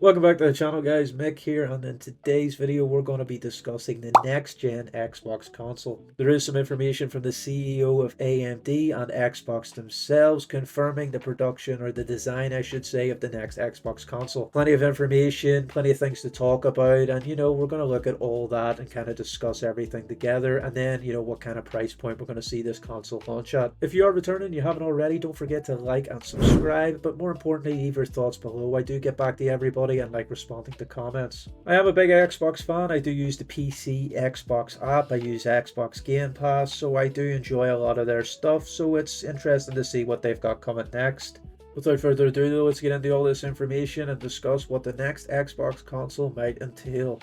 Welcome back to the channel, guys. Mick here, and in today's video we're going to be discussing the next gen Xbox console. There is some information from the CEO of AMD and Xbox themselves confirming the production, or the design I should say, of the next Xbox console. Plenty of information, plenty of things to talk about, and we're going to look at all that and kind of discuss everything together, and then what kind of price point we're going to see this console launch at. If you are returning, you haven't already, don't forget to like and subscribe, but more importantly, leave your thoughts below. I do get back to everybody and like responding to comments. I am a big Xbox fan. I do use the PC Xbox app. I use Xbox Game Pass, so I do enjoy a lot of their stuff, so it's interesting to see what they've got coming next. Without further ado though, let's get into all this information and discuss what the next Xbox console might entail.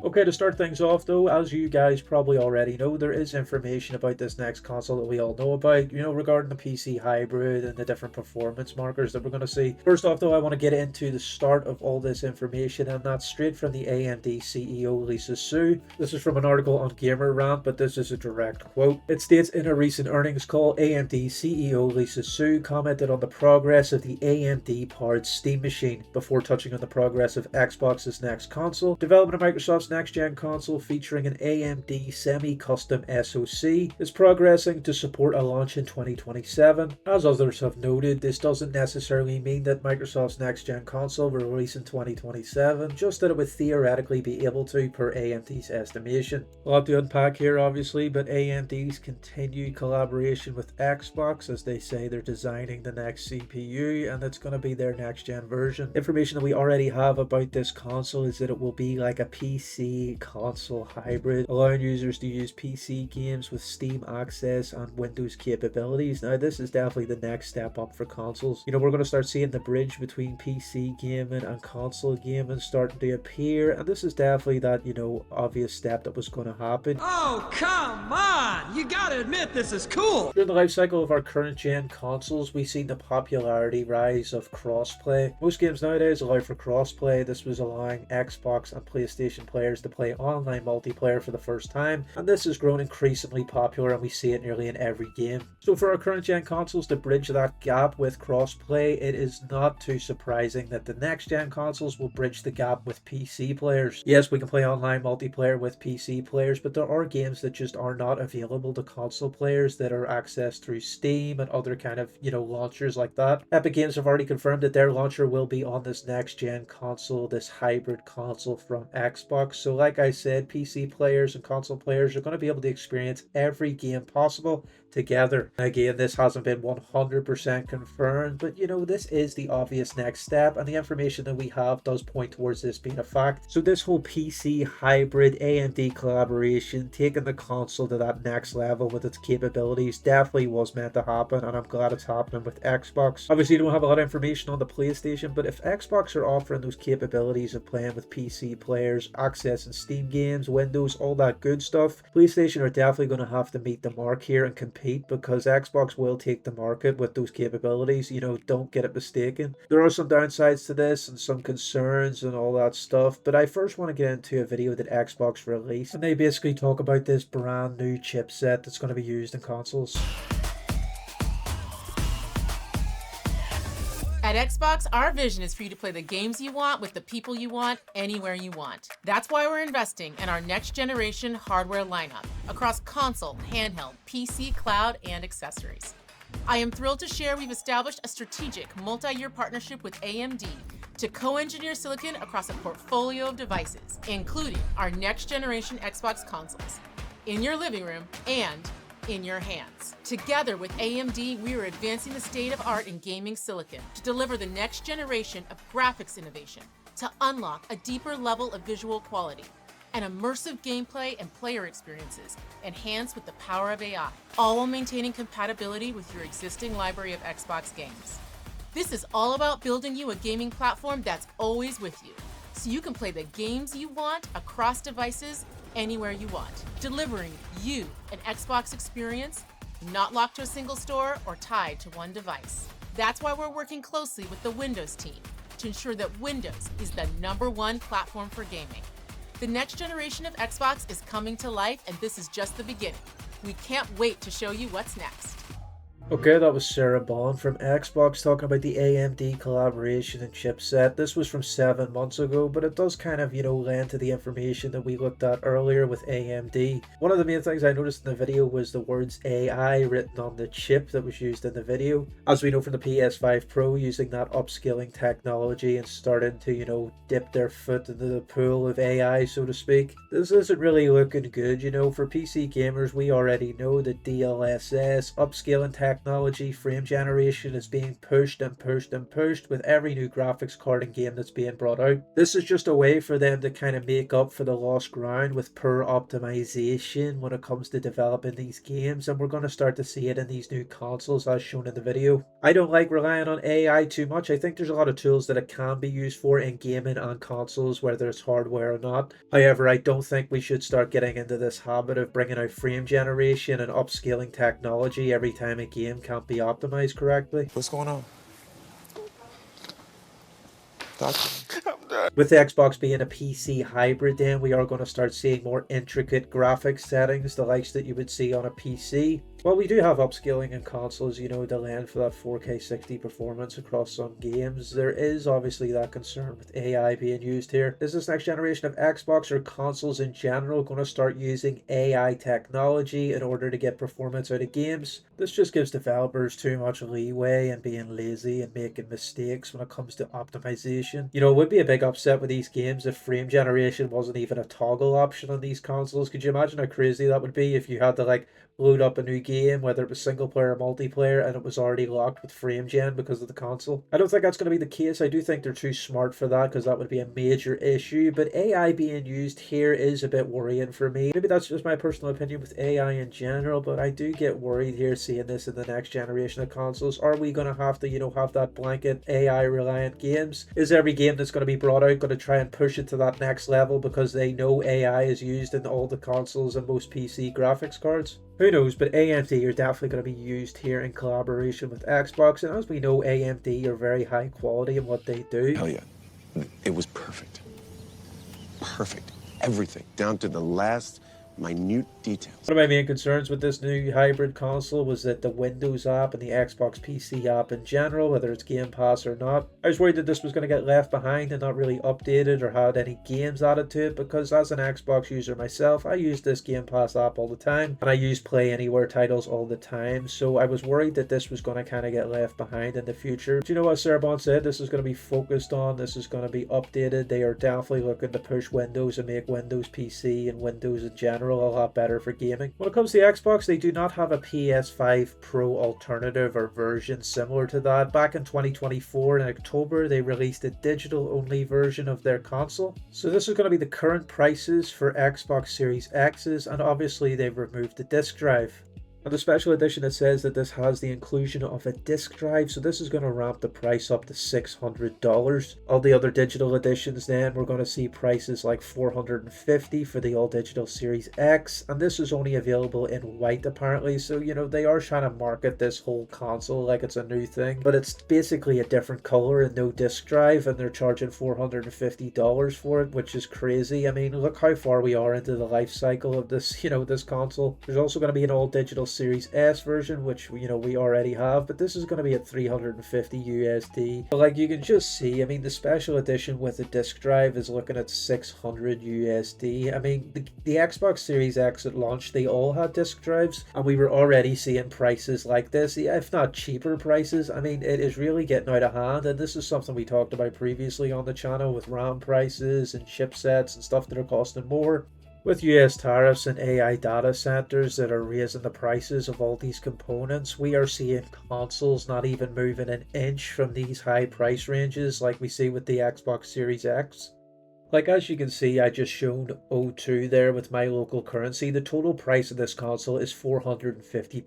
Okay, to start things off though, as you guys probably already know, there is information about this next console that we all know about, regarding the PC hybrid and the different performance markers that we're going to see. First off though, I want to get into the start of all this information, and that's straight from the AMD CEO Lisa Su. This is from an article on Gamer Rant, but this is a direct quote. It states, in a recent earnings call, AMD CEO Lisa Su commented on the progress of the AMD powered Steam machine before touching on the progress of Xbox's next console. Development of Microsoft's next-gen console featuring an AMD semi-custom SoC is progressing to support a launch in 2027. As others have noted, this doesn't necessarily mean that Microsoft's next-gen console will release in 2027, just that it would theoretically be able to, per AMD's estimation. A lot to unpack here obviously, but AMD's continued collaboration with Xbox, as they say they're designing the next CPU and it's going to be their next-gen version. Information that we already have about this console is that it will be like a PC console hybrid, allowing users to use PC games with Steam access and Windows capabilities. Now this is definitely the next step up for consoles. We're going to start seeing the bridge between PC gaming and console gaming starting to appear, and this is definitely that obvious step that was going to happen. Oh, come on! You gotta admit this is cool! During the life cycle of our current gen consoles, we've seen the popularity rise of crossplay. Most games nowadays allow for crossplay. This was allowing Xbox and PlayStation players to play online multiplayer for the first time, and this has grown increasingly popular, and we see it nearly in every game. So for our current gen consoles to bridge that gap with crossplay, it is not too surprising that the next gen consoles will bridge the gap with PC players. Yes, we can play online multiplayer with PC players, but there are games that just are not available to console players that are accessed through Steam and other kind of launchers like that. Epic Games have already confirmed that their launcher will be on this next gen console, this hybrid console from Xbox. So like I said, PC players and console players are going to be able to experience every game possible together. Again, this hasn't been 100% confirmed, but this is the obvious next step, and the information that we have does point towards this being a fact. So this whole PC hybrid AMD collaboration, taking the console to that next level with its capabilities, definitely was meant to happen, and I'm glad it's happening with Xbox. Obviously, you don't have a lot of information on the PlayStation, but if Xbox are offering those capabilities of playing with PC players, accessing Steam games, Windows, all that good stuff, PlayStation are definitely going to have to meet the mark here and compete, because Xbox will take the market with those capabilities. Don't get it mistaken. There are some downsides to this and some concerns and all that stuff, but I first want to get into a video that Xbox released, and they basically talk about this brand new chipset that's going to be used in consoles. At Xbox, our vision is for you to play the games you want with the people you want, anywhere you want. That's why we're investing in our next generation hardware lineup across console, handheld, PC, cloud, and accessories. I am thrilled to share we've established a strategic multi-year partnership with AMD to co-engineer silicon across a portfolio of devices, including our next generation Xbox consoles, in your living room and in your hands. Together with AMD, we are advancing the state of art in gaming silicon to deliver the next generation of graphics innovation, to unlock a deeper level of visual quality and immersive gameplay and player experiences enhanced with the power of AI, all while maintaining compatibility with your existing library of Xbox games. This is all about building you a gaming platform that's always with you, so you can play the games you want across devices anywhere you want, delivering you an Xbox experience not locked to a single store or tied to one device. That's why we're working closely with the Windows team to ensure that Windows is the #1 platform for gaming. The next generation of Xbox is coming to life, and this is just the beginning. We can't wait to show you what's next. Okay, that was Sarah Bond from Xbox talking about the AMD collaboration and chipset. This was from 7 months ago, but it does kind of, lend to the information that we looked at earlier with AMD. One of the main things I noticed in the video was the words AI written on the chip that was used in the video. As we know from the PS5 Pro, using that upscaling technology and starting to, dip their foot into the pool of AI, so to speak. This isn't really looking good, for PC gamers. We already know that DLSS, upscaling technology, frame generation is being pushed and pushed and pushed with every new graphics card and game that's being brought out. This is just a way for them to kind of make up for the lost ground with poor optimization when it comes to developing these games, and we're going to start to see it in these new consoles as shown in the video. I don't like relying on AI too much. I think there's a lot of tools that it can be used for in gaming and consoles, whether it's hardware or not. However, I don't think we should start getting into this habit of bringing out frame generation and upscaling technology every time a game can't be optimized correctly. What's going on? Doctor. With the Xbox being a PC hybrid, then we are going to start seeing more intricate graphics settings, the likes that you would see on a PC. While we do have upscaling in consoles, to land for that 4K 60 performance across some games, there is obviously that concern with AI being used here. Is this next generation of Xbox or consoles in general going to start using AI technology in order to get performance out of games? This just gives developers too much leeway and being lazy and making mistakes when it comes to optimization. It would be a big upset with these games if frame generation wasn't even a toggle option on these consoles. Could you imagine how crazy that would be if you had to load up a new game, whether it was single player or multiplayer, and it was already locked with frame gen because of the console? I don't think that's going to be the case. I do think they're too smart for that because that would be a major issue, but AI being used here is a bit worrying for me. Maybe that's just my personal opinion with AI in general, but I do get worried here seeing this in the next generation of consoles. Are we going to have to, have that blanket AI reliant games? Is every game that's going to be brought out going to try and push it to that next level because they know AI is used in all the consoles and most PC graphics cards? Who knows, but AMD are definitely going to be used here in collaboration with Xbox, and as we know, AMD are very high quality in what they do. Hell yeah. It was perfect. Perfect. Everything, down to the last minute details. One of my main concerns with this new hybrid console was that the Windows app and the Xbox PC app in general, whether it's Game Pass or not, I was worried that this was going to get left behind and not really updated or had any games added to it, because as an Xbox user myself, I use this Game Pass app all the time and I use Play Anywhere titles all the time, so I was worried that this was going to kind of get left behind in the future. But you know what Sarah Bond said, this is going to be focused on, this is going to be updated. They are definitely looking to push Windows and make Windows PC and Windows in general a lot better for gaming. When it comes to the Xbox, they do not have a PS5 Pro alternative or version similar to that. Back in 2024 in October, they released a digital only version of their console. So this is going to be the current prices for Xbox Series X's, and obviously they've removed the disc drive. On the special edition, it says that this has the inclusion of a disc drive, so this is going to ramp the price up to $600. All the other digital editions then, we're going to see prices like $450 for the all-digital Series X, and this is only available in white apparently, so they are trying to market this whole console like it's a new thing, but it's basically a different color and no disc drive, and they're charging $450 for it, which is crazy. I mean, look how far we are into the life cycle of this, this console. There's also going to be an all-digital Series S version, which we already have, but this is going to be at $350 USD. But like you can just see, I mean, the special edition with the disc drive is looking at $600 USD. I mean, the Xbox Series X at launch, they all had disc drives, and we were already seeing prices like this, if not cheaper prices. I mean, it is really getting out of hand, and this is something we talked about previously on the channel with RAM prices and chipsets and stuff that are costing more. With US tariffs and AI data centers that are raising the prices of all these components, we are seeing consoles not even moving an inch from these high price ranges like we see with the Xbox Series X. Like as you can see, I just shown O2 there with my local currency. The total price of this console is £450.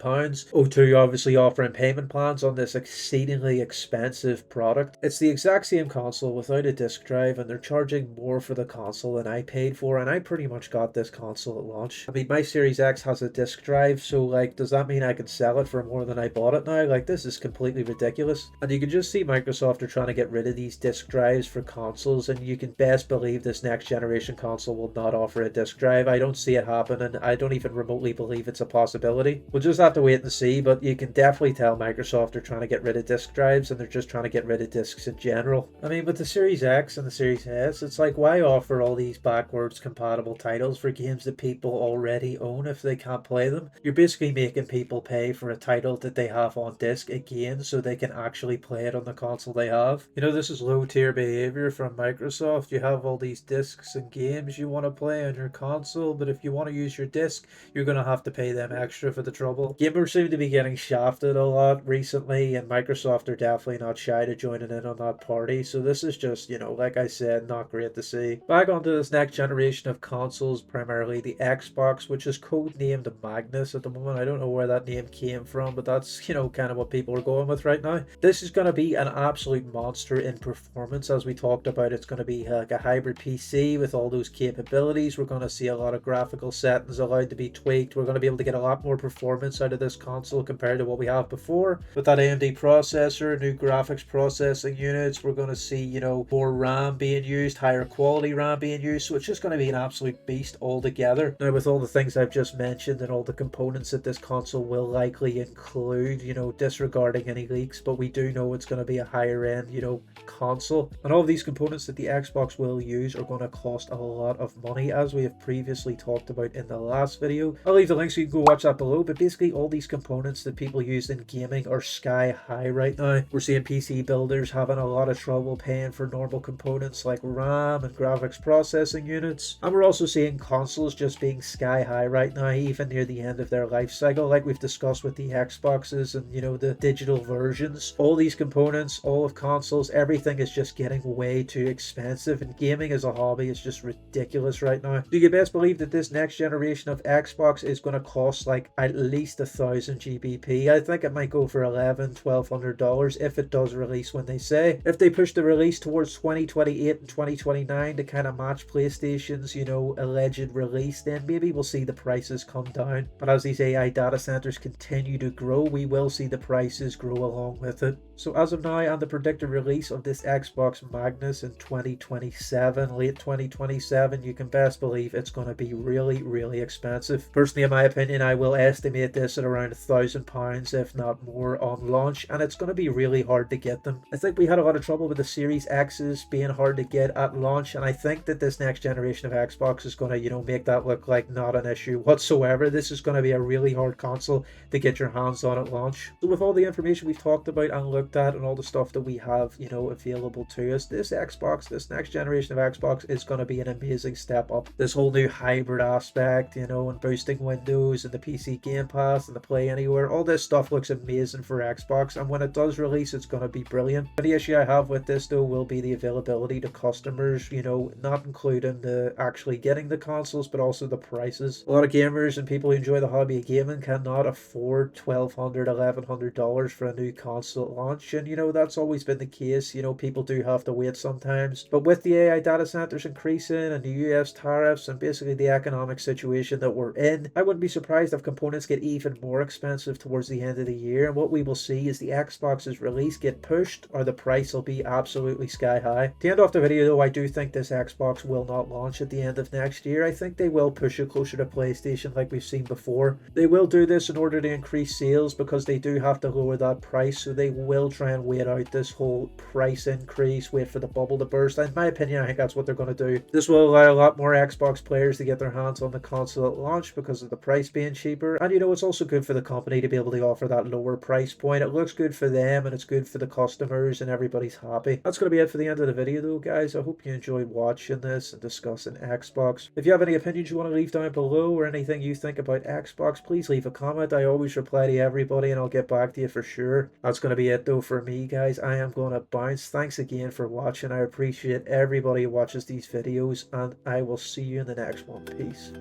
O2 obviously offering payment plans on this exceedingly expensive product. It's the exact same console without a disc drive, and they're charging more for the console than I paid for, and I pretty much got this console at launch. I mean, my Series X has a disc drive, so like, does that mean I can sell it for more than I bought it now? Like, this is completely ridiculous. And you can just see Microsoft are trying to get rid of these disc drives for consoles, and you can best believe believe this next generation console will not offer a disc drive. I don't see it happening. I don't even remotely believe it's a possibility. We'll just have to wait and see, but you can definitely tell Microsoft are trying to get rid of disc drives, and they're just trying to get rid of discs in general. I mean, with the Series X and the Series S, it's like, why offer all these backwards compatible titles for games that people already own if they can't play them? You're basically making people pay for a title that they have on disc again so they can actually play it on the console they have. You know, this is low tier behavior from Microsoft. You have all these discs and games you want to play on your console, but if you want to use your disc, you're going to have to pay them extra for the trouble. Gamers seem to be getting shafted a lot recently, and Microsoft are definitely not shy to joining in on that party. So this is just, you know, like I said, not great to see. Back onto this next generation of consoles, primarily the Xbox, which is codenamed Magnus at the moment. I don't know where that name came from, but that's, you know, kind of what people are going with right now. This is going to be an absolute monster in performance. As we talked about, it's going to be like a hybrid PC with all those capabilities. We're going to see a lot of graphical settings allowed to be tweaked. We're going to be able to get a lot more performance out of this console compared to what we have before. With that AMD processor, new graphics processing units, we're going to see, you know, more RAM being used, higher quality RAM being used. So it's just going to be an absolute beast altogether. Now, with all the things I've just mentioned and all the components that this console will likely include, you know, disregarding any leaks, but we do know it's going to be a higher end, you know, console. And all of these components that the Xbox will use are going to cost a lot of money, as we have previously talked about in the last video. I'll leave the link so you can go watch that below, but basically all these components that people use in gaming are sky high right now. We're seeing PC builders having a lot of trouble paying for normal components like RAM and graphics processing units. And we're also seeing consoles just being sky high right now, even near the end of their life cycle, like we've discussed with the Xboxes and, you know, the digital versions. All these components, all of consoles, everything is just getting way too expensive, and gaming as a hobby is just ridiculous right now. So you best believe that this next generation of Xbox is going to cost like at least 1,000 GBP. I think it might go for $1,100-$1,200 if it does release when they say. If they push the release towards 2028 and 2029 to kind of match PlayStation's, you know, alleged release, then maybe we'll see the prices come down. But as these AI data centers continue to grow, we will see the prices grow along with it. So as of now, and the predicted release of this Xbox Magnus in 2027, late 2027, you can best believe it's going to be really, really expensive. Personally, in my opinion, I will estimate this at around £1,000, if not more, on launch, and it's going to be really hard to get them. I think we had a lot of trouble with the Series X's being hard to get at launch, and I think that this next generation of Xbox is going to, you know, make that look like not an issue whatsoever. This is going to be a really hard console to get your hands on at launch. So with all the information we've talked about and looked at and all the stuff that we have, you know, available to us, this Xbox, this next generation of Xbox is going to be an amazing step up. This whole new hybrid aspect, you know, and boosting Windows and the PC Game Pass and the Play Anywhere, all this stuff looks amazing for Xbox, and when it does release, it's going to be brilliant. But the issue I have with this though will be the availability to customers, you know, not including the actually getting the consoles, but also the prices. A lot of gamers and people who enjoy the hobby of gaming cannot afford $1,200, $1,100 for a new console at launch, and you know, that's always been the case. You know, people do have to wait sometimes, but with the AI data centers increasing and the US tariffs and basically the economic situation that we're in, I wouldn't be surprised if components get even more expensive towards the end of the year, and what we will see is the Xbox's release get pushed, or the price will be absolutely sky high. To end off the video though, I do think this Xbox will not launch at the end of next year. I think they will push it closer to PlayStation like we've seen before. They will do this in order to increase sales because they do have to lower that price, so they will try and wait out this whole price increase, wait for the bubble to burst. In my opinion, I think that's what they're going to do. This will allow a lot more Xbox players to get their hands on the console at launch because of the price being cheaper, and you know, it's also good for the company to be able to offer that lower price point. It looks good for them and it's good for the customers, and everybody's happy. That's going to be it for the end of the video though, guys. I hope you enjoyed watching this and discussing Xbox. If you have any opinions you want to leave down below, or anything you think about Xbox, please leave a comment. I always reply to everybody and I'll get back to you for sure. That's going to be it though for me, guys. I am going to bounce. Thanks again for watching. I appreciate everybody who watches these videos, and I will see you in the next one. Peace.